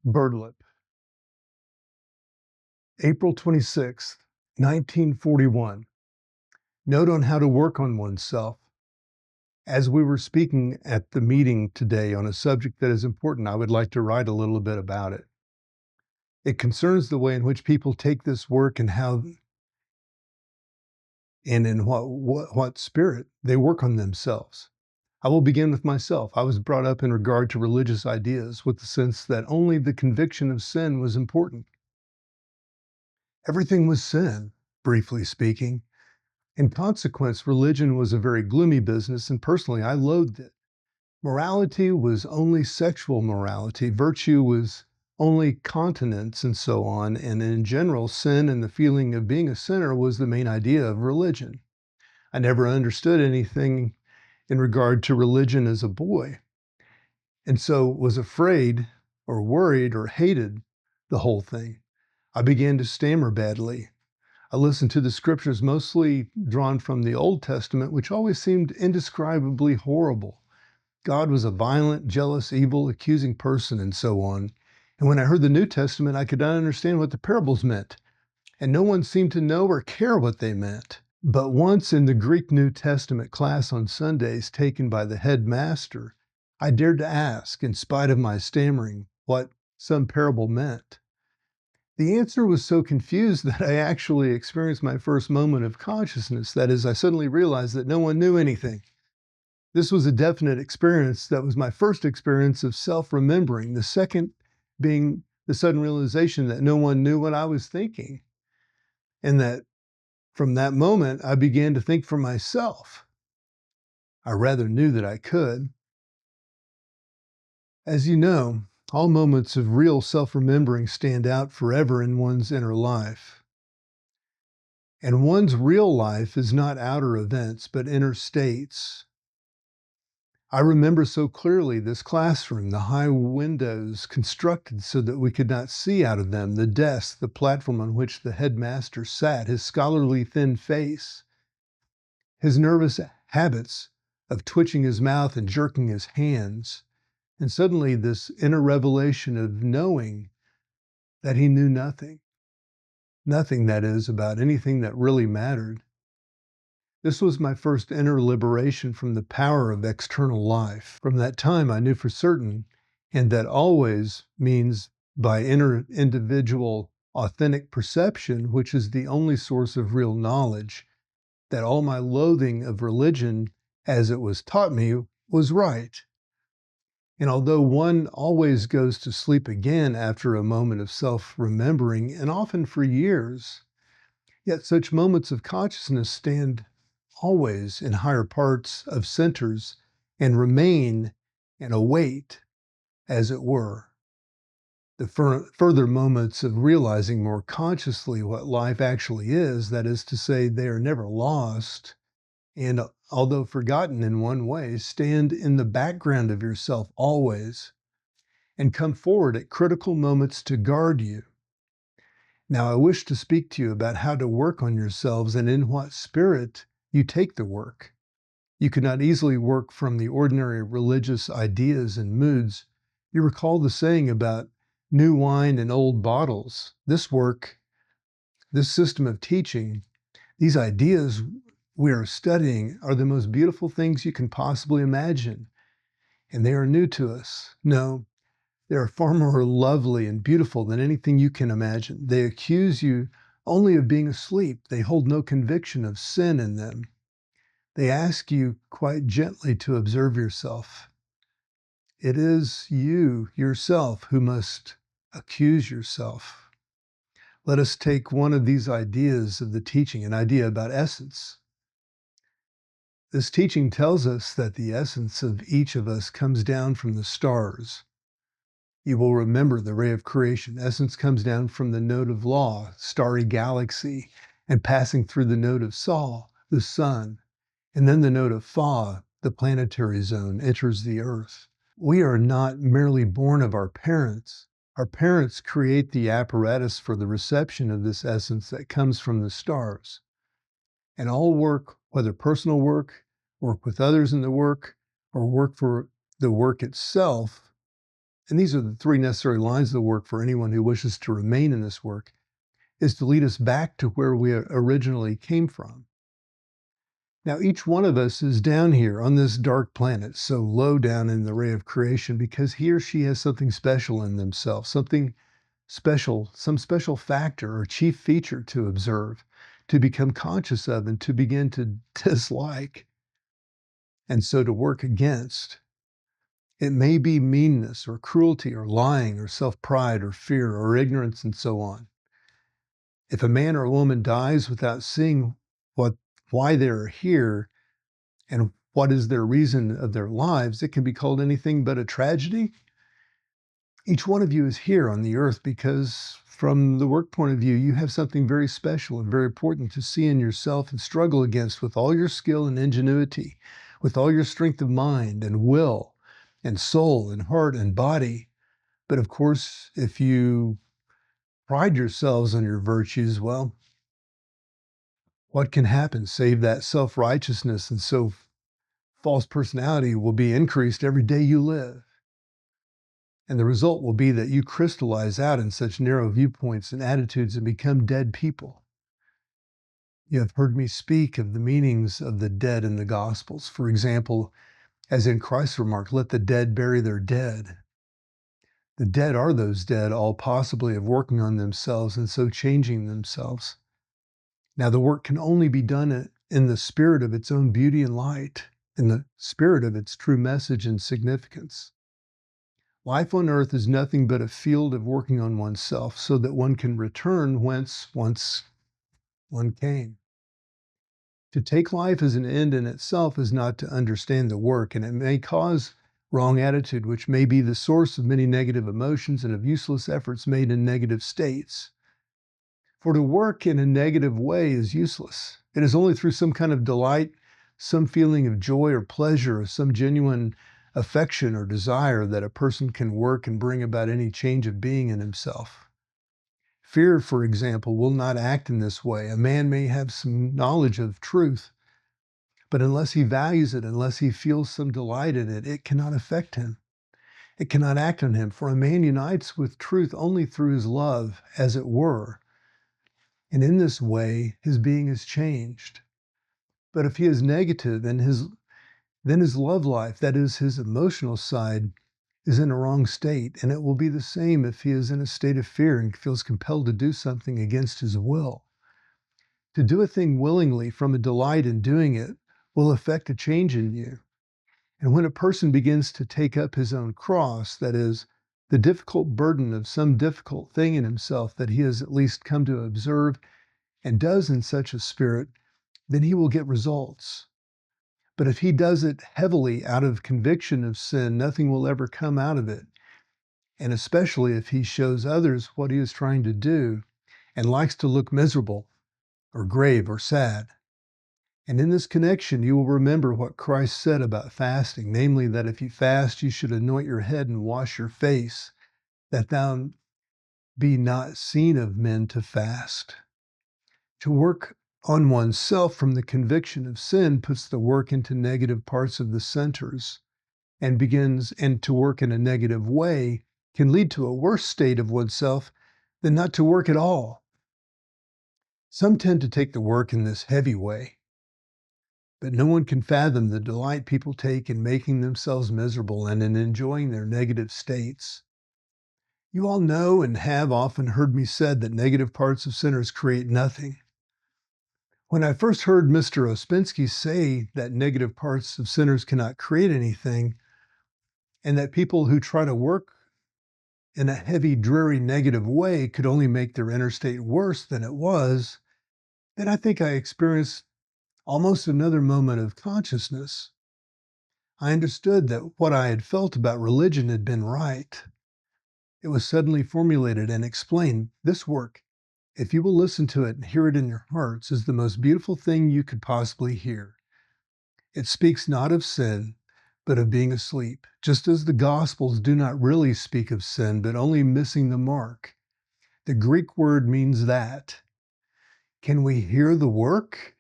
Birdlip, April 26th, 1941. Note on how to work on oneself. As we were speaking at the meeting today on a subject that is important, I would like to write a little bit about it. It concerns the way in which people take this work and how and in what spirit they work on themselves. I will begin with myself. I was brought up in regard to religious ideas with the sense that only the conviction of sin was important. Everything was sin, briefly speaking. In consequence, religion was a very gloomy business, and personally, I loathed it. Morality was only sexual morality. Virtue was only continence, and so on. And in general, sin and the feeling of being a sinner was the main idea of religion. I never understood anything in regard to religion as a boy, and so was afraid or worried or hated the whole thing. I began to stammer badly. I listened to the scriptures mostly drawn from the Old Testament, which always seemed indescribably horrible. God was a violent, jealous, evil, accusing person, and so on. And when I heard the New Testament, I could not understand what the parables meant, and no one seemed to know or care what they meant. But once in the Greek New Testament class on Sundays taken by the headmaster, I dared to ask, in spite of my stammering, what some parable meant. The answer was so confused that I actually experienced my first moment of consciousness. That is, I suddenly realized that no one knew anything. This was a definite experience. That was my first experience of self-remembering. The second being the sudden realization that no one knew what I was thinking. And that from that moment, I began to think for myself. I rather knew that I could. As you know, all moments of real self-remembering stand out forever in one's inner life. And one's real life is not outer events, but inner states. I remember so clearly this classroom, the high windows constructed so that we could not see out of them, the desk, the platform on which the headmaster sat, his scholarly thin face, his nervous habits of twitching his mouth and jerking his hands, and suddenly this inner revelation of knowing that he knew nothing. Nothing, that is, about anything that really mattered. This was my first inner liberation from the power of external life. From that time, I knew for certain, and that always means by inner individual authentic perception, which is the only source of real knowledge, that all my loathing of religion as it was taught me was right. And although one always goes to sleep again after a moment of self-remembering, and often for years, yet such moments of consciousness stand always in higher parts of centers and remain and await, as it were, the further moments of realizing more consciously what life actually is. That is to say, they are never lost, and although forgotten in one way, stand in the background of yourself always and come forward at critical moments to guard you. Now, I wish to speak to you about how to work on yourselves and in what spirit you take the work. You could not easily work from the ordinary religious ideas and moods. You recall the saying about new wine in old bottles. This work, this system of teaching, these ideas we are studying are the most beautiful things you can possibly imagine. And they are new to us. No, they are far more lovely and beautiful than anything you can imagine. They accuse you only of being asleep. They hold no conviction of sin in them. They ask you quite gently to observe yourself. It is you, yourself, who must accuse yourself. Let us take one of these ideas of the teaching, an idea about essence. This teaching tells us that the essence of each of us comes down from the stars. You will remember the ray of creation. Essence comes down from the node of law, starry galaxy, and passing through the node of Sol, the sun, and then the node of Fa, the planetary zone, enters the earth. We are not merely born of our parents. Our parents create the apparatus for the reception of this essence that comes from the stars. And all work, whether personal work with others in the work, or work for the work itself, and these are the three necessary lines of the work for anyone who wishes to remain in this work, is to lead us back to where we originally came from. Now, each one of us is down here on this dark planet, so low down in the ray of creation, because he or she has something special in themselves, something special, some special factor or chief feature to observe, to become conscious of, and to begin to dislike, and so to work against. It may be meanness or cruelty or lying or self-pride or fear or ignorance and so on. If a man or a woman dies without seeing why they're here and what is their reason of their lives, it can be called anything but a tragedy. Each one of you is here on the earth because, from the work point of view, you have something very special and very important to see in yourself and struggle against with all your skill and ingenuity, with all your strength of mind and will and soul and heart and body. But of course, if you pride yourselves on your virtues, well, what can happen save that self-righteousness and so false personality will be increased every day you live. And the result will be that you crystallize out in such narrow viewpoints and attitudes and become dead people. You have heard me speak of the meanings of the dead in the Gospels. For example, as in Christ's remark, let the dead bury their dead. The dead are those dead, all possibly of working on themselves and so changing themselves. Now, the work can only be done in the spirit of its own beauty and light, in the spirit of its true message and significance. Life on earth is nothing but a field of working on oneself so that one can return whence once one came. To take life as an end in itself is not to understand the work, and it may cause wrong attitude, which may be the source of many negative emotions and of useless efforts made in negative states. For to work in a negative way is useless. It is only through some kind of delight, some feeling of joy or pleasure, or some genuine affection or desire that a person can work and bring about any change of being in himself. Fear, for example, will not act in this way. A man may have some knowledge of truth, but unless he values it, unless he feels some delight in it, it cannot affect him. It cannot act on him, for a man unites with truth only through his love, as it were. And in this way, his being is changed. But if he is negative, then his love life, that is his emotional side, is in a wrong state. And it will be the same if he is in a state of fear and feels compelled to do something against his will. To do a thing willingly from a delight in doing it will effect a change in you. And when a person begins to take up his own cross, that is, the difficult burden of some difficult thing in himself that he has at least come to observe and does in such a spirit, then he will get results. But if he does it heavily out of conviction of sin, nothing will ever come out of it. And especially if he shows others what he is trying to do and likes to look miserable or grave or sad. And in this connection, you will remember what Christ said about fasting, namely that if you fast, you should anoint your head and wash your face, that thou be not seen of men to fast. To work on oneself from the conviction of sin puts the work into negative parts of the centers and to work in a negative way can lead to a worse state of oneself than not to work at all. Some tend to take the work in this heavy way, but no one can fathom the delight people take in making themselves miserable and in enjoying their negative states. You all know and have often heard me said that negative parts of sinners create nothing. When I first heard Mr. Ouspensky say that negative parts of sinners cannot create anything, and that people who try to work in a heavy, dreary, negative way could only make their inner state worse than it was, then I think I experienced almost another moment of consciousness. I understood that what I had felt about religion had been right. It was suddenly formulated and explained. This work, if you will listen to it and hear it in your hearts, is the most beautiful thing you could possibly hear. It speaks not of sin, but of being asleep, just as the Gospels do not really speak of sin, but only missing the mark. The Greek word means that. Can we hear the work?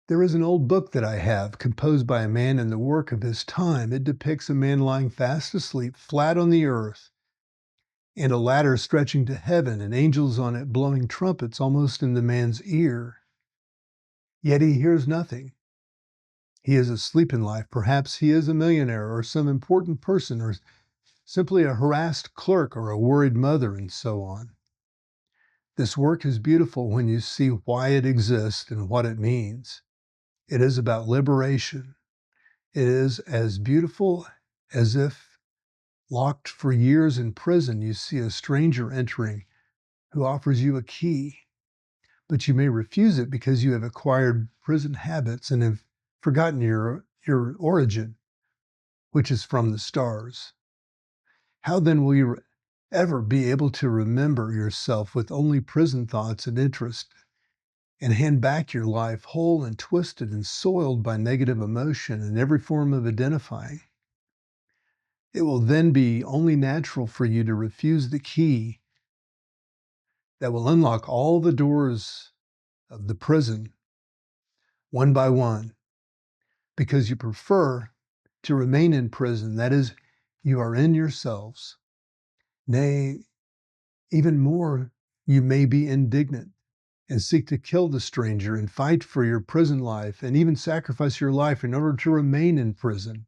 There is an old book that I have, composed by a man in the work of his time. It depicts a man lying fast asleep, flat on the earth, and a ladder stretching to heaven, and angels on it blowing trumpets almost in the man's ear. Yet he hears nothing. He is asleep in life. Perhaps he is a millionaire or some important person or simply a harassed clerk or a worried mother, and so on. This work is beautiful when you see why it exists and what it means. It is about liberation. It is as beautiful as if, locked for years in prison, you see a stranger entering who offers you a key, but you may refuse it because you have acquired prison habits and have forgotten your origin, which is from the stars. How then will you ever be able to remember yourself with only prison thoughts and interests and hand back your life whole and twisted and soiled by negative emotion and every form of identifying? It will then be only natural for you to refuse the key that will unlock all the doors of the prison one by one, because you prefer to remain in prison. That is, you are in yourselves. Nay, even more, you may be indignant and seek to kill the stranger and fight for your prison life and even sacrifice your life in order to remain in prison.